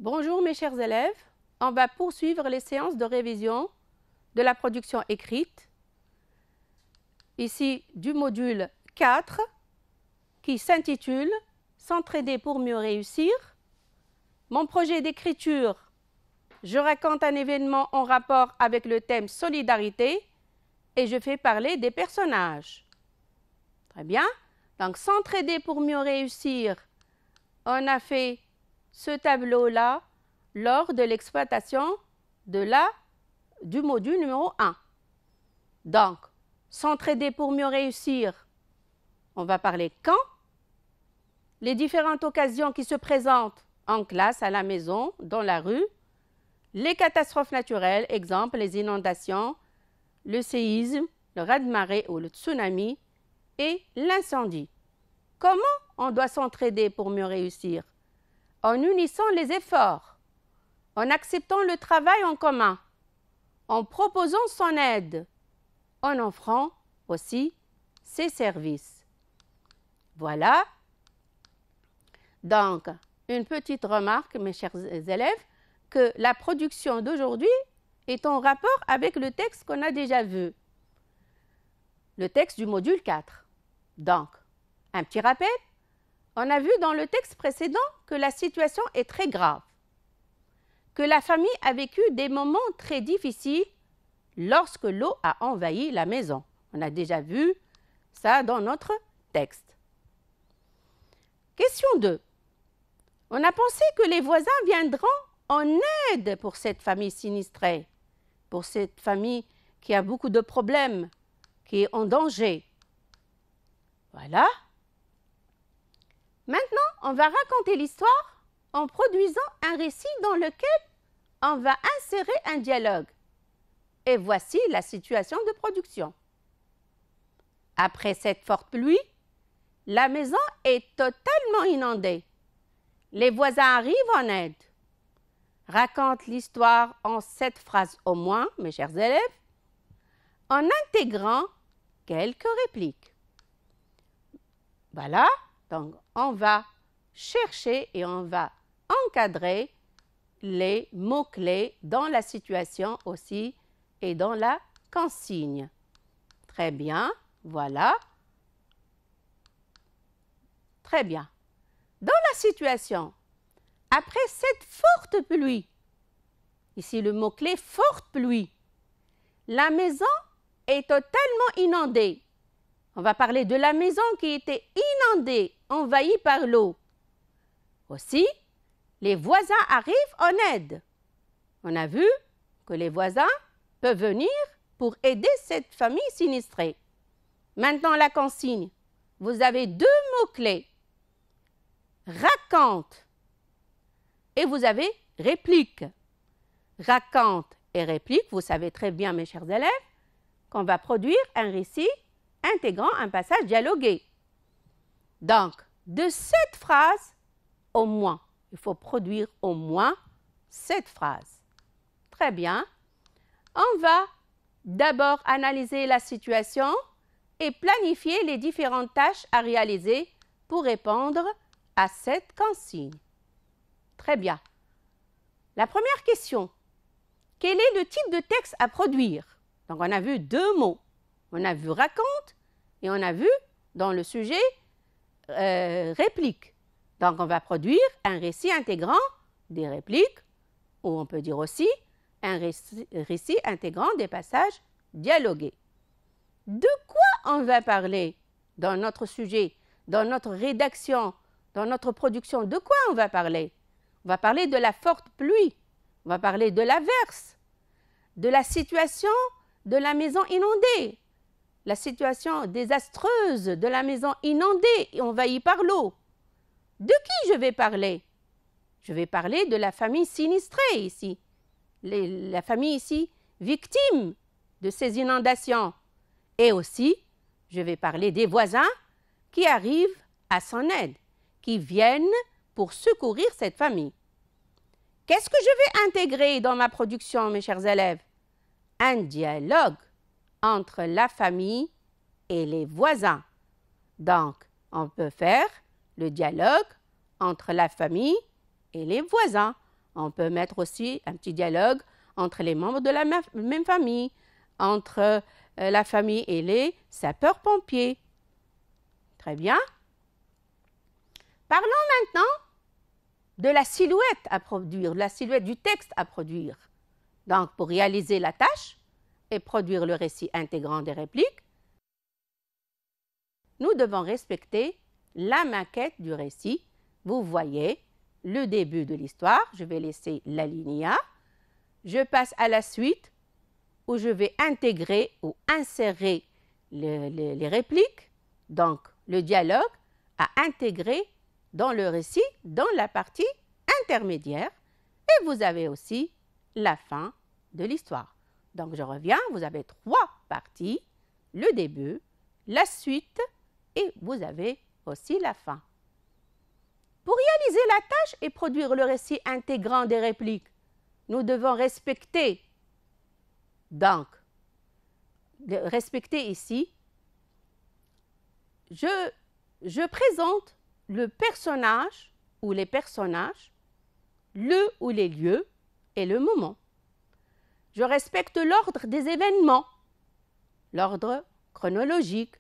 Bonjour mes chers élèves, on va poursuivre les séances de révision de la production écrite, ici du module 4, qui s'intitule « S'entraider pour mieux réussir ». Mon projet d'écriture, je raconte un événement en rapport avec le thème « Solidarité » et je fais parler des personnages. Très bien, donc « S'entraider pour mieux réussir », on a fait ce tableau-là lors de l'exploitation du module numéro 1. Donc, s'entraider pour mieux réussir, on va parler quand, les différentes occasions qui se présentent en classe, à la maison, dans la rue, les catastrophes naturelles, exemple les inondations, le séisme, le raz-de-marée ou le tsunami et l'incendie. Comment on doit s'entraider pour mieux réussir? En unissant les efforts, en acceptant le travail en commun, en proposant son aide, en offrant aussi ses services. Voilà. Donc, une petite remarque, mes chers élèves, que la production d'aujourd'hui est en rapport avec le texte qu'on a déjà vu, le texte du module 4. Donc, un petit rappel. On a vu dans le texte précédent que la situation est très grave, que la famille a vécu des moments très difficiles lorsque l'eau a envahi la maison. On a déjà vu ça dans notre texte. Question 2. On a pensé que les voisins viendront en aide pour cette famille sinistrée, pour cette famille qui a beaucoup de problèmes, qui est en danger. Voilà. Maintenant, on va raconter l'histoire en produisant un récit dans lequel on va insérer un dialogue. Et voici la situation de production. Après cette forte pluie, la maison est totalement inondée. Les voisins arrivent en aide. Raconte l'histoire en 7 phrases au moins, mes chers élèves, en intégrant quelques répliques. Voilà. Donc, on va chercher et on va encadrer les mots-clés dans la situation aussi et dans la consigne. Très bien, voilà. Très bien. Dans la situation, après cette forte pluie, ici le mot-clé forte pluie, la maison est totalement inondée. On va parler de la maison qui était inondée, envahie par l'eau. Aussi, les voisins arrivent en aide. On a vu que les voisins peuvent venir pour aider cette famille sinistrée. Maintenant, la consigne. Vous avez 2 mots-clés. Raconte et vous avez réplique. Raconte et réplique, vous savez très bien, mes chers élèves, qu'on va produire un récit intégrant un passage dialogué. Donc, de 7 phrases, au moins, il faut produire au moins 7 phrases. Très bien. On va d'abord analyser la situation et planifier les différentes tâches à réaliser pour répondre à cette consigne. Très bien. La première question, quel est le type de texte à produire? Donc, on a vu 2 mots. On a vu raconte et on a vu dans le sujet réplique. Donc, on va produire un récit intégrant des répliques ou on peut dire aussi un récit intégrant des passages dialogués. De quoi on va parler dans notre sujet, dans notre rédaction, dans notre production? De quoi on va parler? On va parler de la forte pluie, on va parler de l'averse, de la situation de la maison inondée, la situation désastreuse de la maison inondée et envahie par l'eau. De qui je vais parler? Je vais parler de la famille sinistrée ici, la famille ici victime de ces inondations. Et aussi, je vais parler des voisins qui arrivent à son aide, qui viennent pour secourir cette famille. Qu'est-ce que je vais intégrer dans ma production, mes chers élèves? Un dialogue entre la famille et les voisins. Donc, on peut faire le dialogue entre la famille et les voisins. On peut mettre aussi un petit dialogue entre les membres de la même famille, entre la famille et les sapeurs-pompiers. Très bien. Parlons maintenant de la silhouette à produire, de la silhouette du texte à produire. Donc, pour réaliser la tâche et produire le récit intégrant des répliques, nous devons respecter la maquette du récit. Vous voyez le début de l'histoire. Je vais laisser l'alinéa. Je passe à la suite où je vais intégrer ou insérer les répliques, donc le dialogue, à intégrer dans le récit, dans la partie intermédiaire. Et vous avez aussi la fin de l'histoire. Donc je reviens, vous avez 3 parties, le début, la suite et vous avez aussi la fin. Pour réaliser la tâche et produire le récit intégrant des répliques, nous devons respecter, donc, respecter ici, je présente le personnage ou les personnages, le ou les lieux et le moment. Je respecte l'ordre des événements, l'ordre chronologique.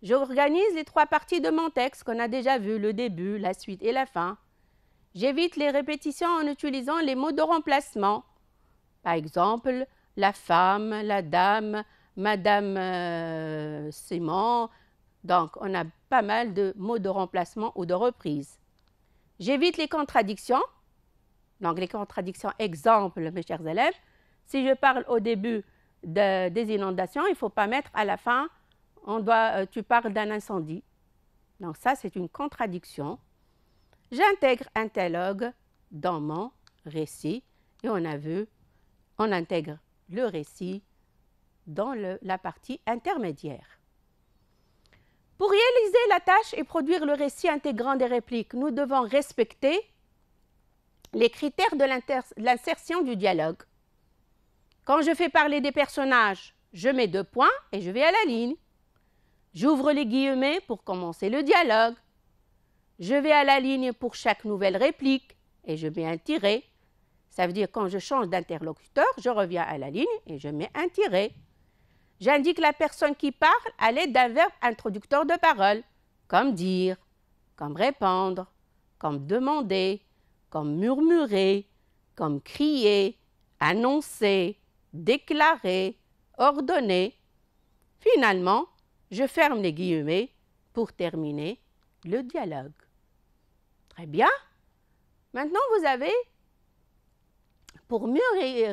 J'organise les 3 parties de mon texte qu'on a déjà vu, le début, la suite et la fin. J'évite les répétitions en utilisant les mots de remplacement. Par exemple, la femme, la dame, madame Simon. Donc, on a pas mal de mots de remplacement ou de reprise. J'évite les contradictions. Donc, les contradictions, exemple, mes chers élèves, si je parle au début des inondations, il ne faut pas mettre à la fin, tu parles d'un incendie. Donc, ça, c'est une contradiction. J'intègre un dialogue dans mon récit et on a vu, on intègre le récit dans la partie intermédiaire. Pour réaliser la tâche et produire le récit intégrant des répliques, nous devons respecter les critères de l'insertion du dialogue. Quand je fais parler des personnages, je mets 2 points et je vais à la ligne. J'ouvre les guillemets pour commencer le dialogue. Je vais à la ligne pour chaque nouvelle réplique et je mets un tiret. Ça veut dire quand je change d'interlocuteur, je reviens à la ligne et je mets un tiret. J'indique la personne qui parle à l'aide d'un verbe introducteur de parole, comme dire, comme répondre, comme demander, comme murmurer, comme crier, annoncer, déclarer, ordonner. Finalement, je ferme les guillemets pour terminer le dialogue. Très bien. Maintenant, vous avez, pour mieux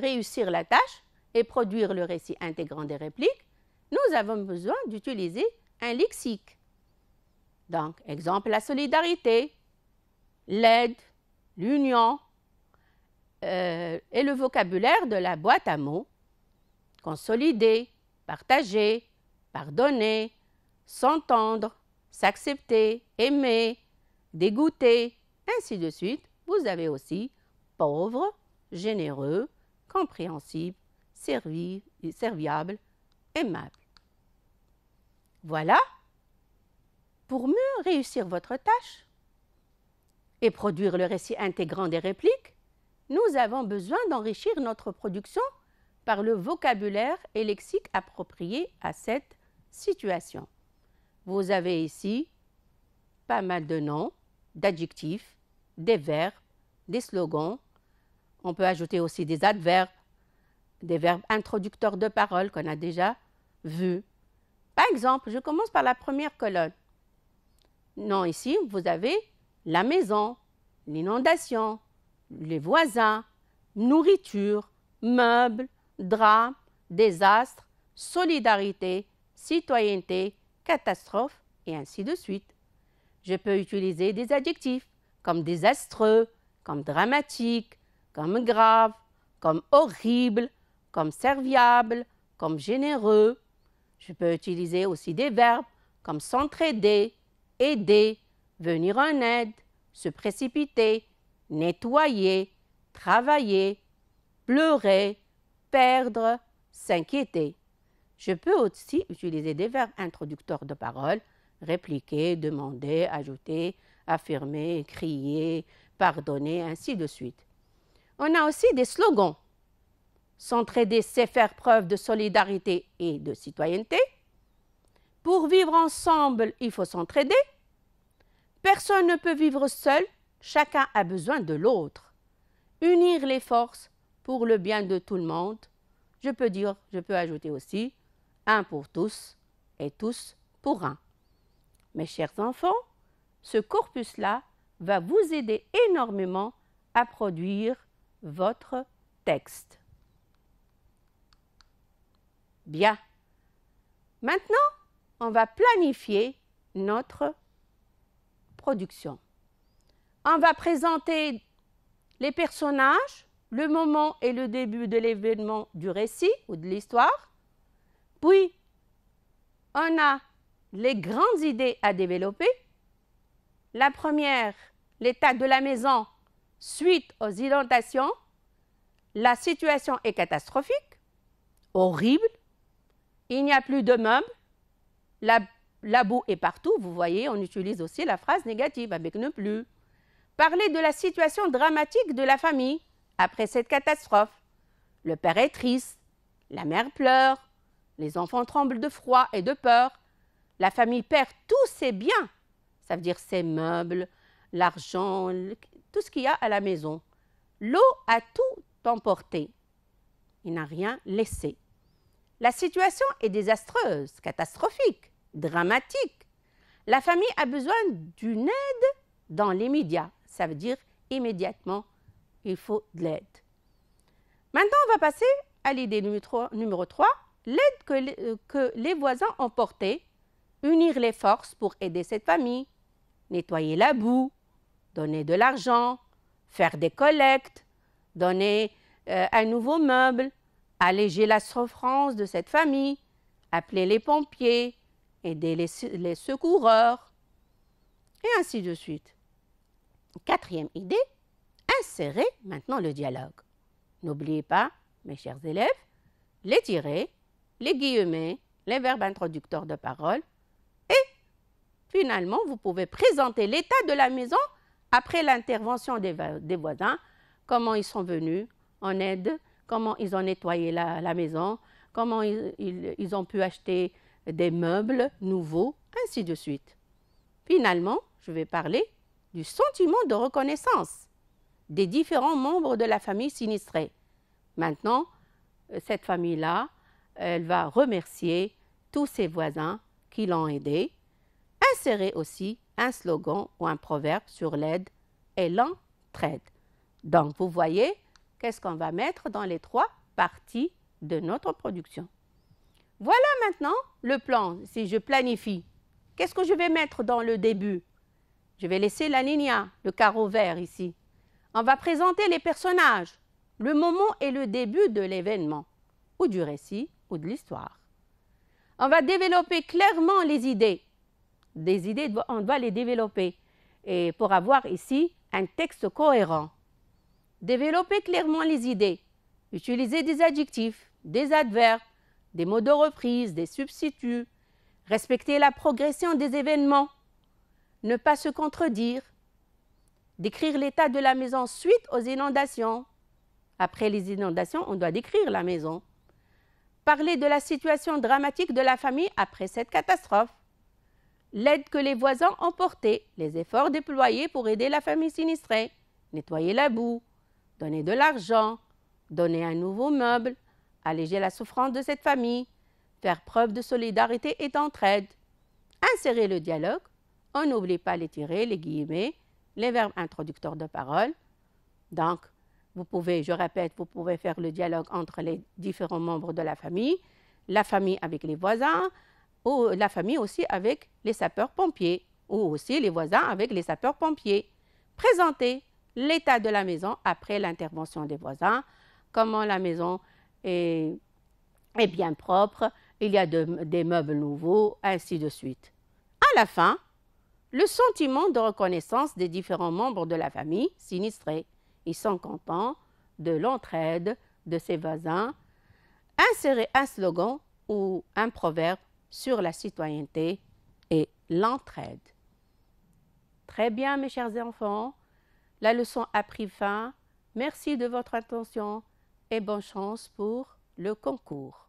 réussir la tâche et produire le récit intégrant des répliques, nous avons besoin d'utiliser un lexique. Donc, exemple, la solidarité, l'aide, l'union et le vocabulaire de la boîte à mots. Consolider, partager, pardonner, s'entendre, s'accepter, aimer, dégoûter, ainsi de suite. Vous avez aussi pauvre, généreux, compréhensible, serviable, aimable. Voilà. Pour mieux réussir votre tâche et produire le récit intégrant des répliques, nous avons besoin d'enrichir notre production par le vocabulaire et lexique approprié à cette situation. Vous avez ici pas mal de noms, d'adjectifs, des verbes, des slogans. On peut ajouter aussi des adverbes, des verbes introducteurs de parole qu'on a déjà vus. Par exemple, je commence par la première colonne. Non, ici, vous avez la maison, l'inondation, les voisins, nourriture, meubles, drame, désastre, solidarité, citoyenneté, catastrophe et ainsi de suite. Je peux utiliser des adjectifs comme désastreux, comme dramatique, comme grave, comme horrible, comme serviable, comme généreux. Je peux utiliser aussi des verbes comme s'entraider, aider, venir en aide, se précipiter, nettoyer, travailler, pleurer, perdre, s'inquiéter. Je peux aussi utiliser des verbes introducteurs de parole, répliquer, demander, ajouter, affirmer, crier, pardonner, ainsi de suite. On a aussi des slogans. S'entraider, c'est faire preuve de solidarité et de citoyenneté. Pour vivre ensemble, il faut s'entraider. Personne ne peut vivre seul, chacun a besoin de l'autre. Unir les forces pour le bien de tout le monde. Je peux ajouter aussi un pour tous et tous pour un. Mes chers enfants, ce corpus-là va vous aider énormément à produire votre texte. Bien. Maintenant, on va planifier notre production. On va présenter les personnages, le moment et le début de l'événement du récit ou de l'histoire. Puis, on a les grandes idées à développer. La première, l'état de la maison suite aux inondations. La situation est catastrophique, horrible. Il n'y a plus de meubles. La boue est partout. Vous voyez, on utilise aussi la phrase négative avec ne plus. Parler de la situation dramatique de la famille après cette catastrophe. Le père est triste, la mère pleure, les enfants tremblent de froid et de peur. La famille perd tous ses biens, ça veut dire ses meubles, l'argent, tout ce qu'il y a à la maison. L'eau a tout emporté. Il n'a rien laissé. La situation est désastreuse, catastrophique, dramatique. La famille a besoin d'une aide dans l'immédiat. Ça veut dire immédiatement, il faut de l'aide. Maintenant, on va passer à l'idée numéro 3, l'aide que les voisins ont portée. Unir les forces pour aider cette famille, nettoyer la boue, donner de l'argent, faire des collectes, donner un nouveau meuble, alléger la souffrance de cette famille, appeler les pompiers, aider les secoureurs, et ainsi de suite. Quatrième idée, insérer maintenant le dialogue. N'oubliez pas, mes chers élèves, les tirets, les guillemets, les verbes introducteurs de parole, et finalement, vous pouvez présenter l'état de la maison après l'intervention des voisins, comment ils sont venus en aide, comment ils ont nettoyé la maison, comment ils ont pu acheter des meubles nouveaux, ainsi de suite. Finalement, je vais parler du sentiment de reconnaissance des différents membres de la famille sinistrée. Maintenant, cette famille-là, elle va remercier tous ses voisins qui l'ont aidée. Insérez aussi un slogan ou un proverbe sur l'aide et l'entraide. Donc, vous voyez, qu'est-ce qu'on va mettre dans les 3 parties de notre production. Voilà maintenant le plan. Si je planifie, qu'est-ce que je vais mettre dans le début? Je vais laisser la ligne, le carreau vert ici. On va présenter les personnages, le moment et le début de l'événement, ou du récit, ou de l'histoire. On va développer clairement les idées. Des idées, on doit les développer et pour avoir ici un texte cohérent. Développer clairement les idées. Utiliser des adjectifs, des adverbes, des mots de reprise, des substituts. Respecter la progression des événements. Ne pas se contredire. Décrire l'état de la maison suite aux inondations. Après les inondations, on doit décrire la maison. Parler de la situation dramatique de la famille après cette catastrophe. L'aide que les voisins ont portée, les efforts déployés pour aider la famille sinistrée, nettoyer la boue, donner de l'argent, donner un nouveau meuble, alléger la souffrance de cette famille, faire preuve de solidarité et d'entraide. Insérer le dialogue. On n'oublie pas les tirets, les guillemets, les verbes introducteurs de parole. Donc, vous pouvez, je répète, vous pouvez faire le dialogue entre les différents membres de la famille avec les voisins, ou la famille aussi avec les sapeurs-pompiers, ou aussi les voisins avec les sapeurs-pompiers. Présenter l'état de la maison après l'intervention des voisins, comment la maison est bien propre, il y a des meubles nouveaux, ainsi de suite. À la fin, le sentiment de reconnaissance des différents membres de la famille sinistrés. Ils sont contents de l'entraide de ses voisins. Insérer un slogan ou un proverbe sur la citoyenneté et l'entraide. Très bien, mes chers enfants. La leçon a pris fin. Merci de votre attention et bonne chance pour le concours.